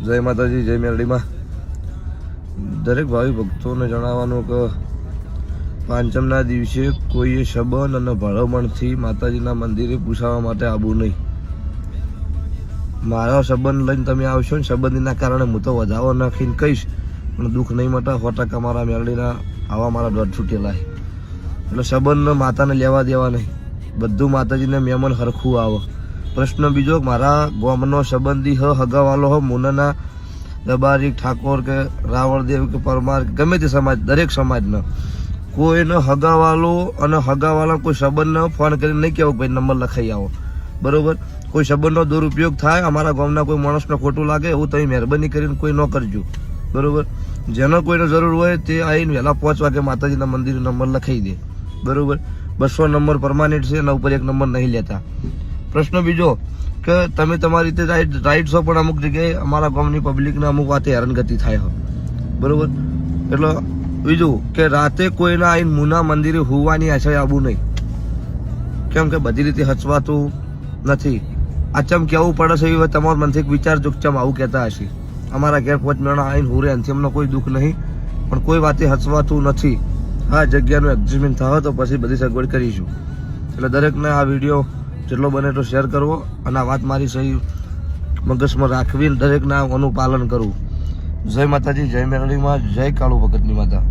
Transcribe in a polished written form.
જય માતાજી, જય મેરડીમાં. દરેક ભાવિ ભક્તોને જણાવવાનું કે પાંચમના દિવસે કોઈએ શબન અને ભળવણથી માતાજીના મંદિરે પૂછાવા માટે આવવું નહીં. મારા સંબંધ લઈને તમે આવશો ને, સંબંધીના કારણે હું તો વધાવો નાખીને કહીશ, પણ દુઃખ નહીં મટા. 100% મારા મેરડીના આવા મારા દોઢ છૂટેલા છે. એટલે સંબંધ માતાને લેવા દેવા નહીં. બધું માતાજીને મહેમાન હરખું આવે. પ્રશ્ન બીજો, મારા ગામનો સંબંધી હગાવાલો મુનાના દબારી ઠાકોર કે રાવણદેવ કે પરમાર ગમે તે સમાજ, દરેક સમાજનો કોઈનો હગાવાલો અને હગાવાલા કોઈ સંબંધનો ફોન કરીને નહીં કહેવું ભાઈ નંબર લખાઈ આવો, બરોબર? કોઈ સંબંધનો દુરુપયોગ થાય, અમારા ગામના કોઈ માણસને ખોટું લાગે એવું તમે મહેરબાની કરીને કોઈ ન કરજો, બરોબર? જેનો કોઈને જરૂર હોય તે આવીને વહેલા 5 વાગે માતાજીના મંદિર નંબર લખાઈ દે, બરોબર? 200 નંબર પરમાનન્ટ છે, એના ઉપર 1 નંબર નહીં લેતા. પ્રશ્ન બીજો કે તમે તમારી રીતે રાઈટ છો, પણ અમુક જગ્યાએ અમારા ગામની પબ્લિકને અમુક વાતે હેરાનગતિ થાય છે, બરોબર? એટલે બીજું કે રાતે કોઈના આવીને મુના મંદિરે હોવાની આશા આવવું નહીં. કેમ કે બધી રીતે હચવાતું નથી. આ ચમ કેવું પડે છે એ તમારો મનથી વિચારજો, ચમ આવું કહેતા હશે. અમારા ઘેર 5 મહિના આવીને હુરે એનથી અમને કોઈ દુઃખ નહીં, પણ કોઈ વાતે હચવાતું નથી. હા, જગ્યાનું એડજસ્ટમેન્ટ થાય તો પછી બધી સગવડ કરીશું. એટલે દરેકને આ વિડીયો જેટલો બને એટલો શેર કરવો અને આ વાત મારી સહી મગજમાં રાખવી, દરેકના આનું પાલન કરવું. જય માતાજી, જય મેરડીમાં, જય કાળુ ભગતની માતા.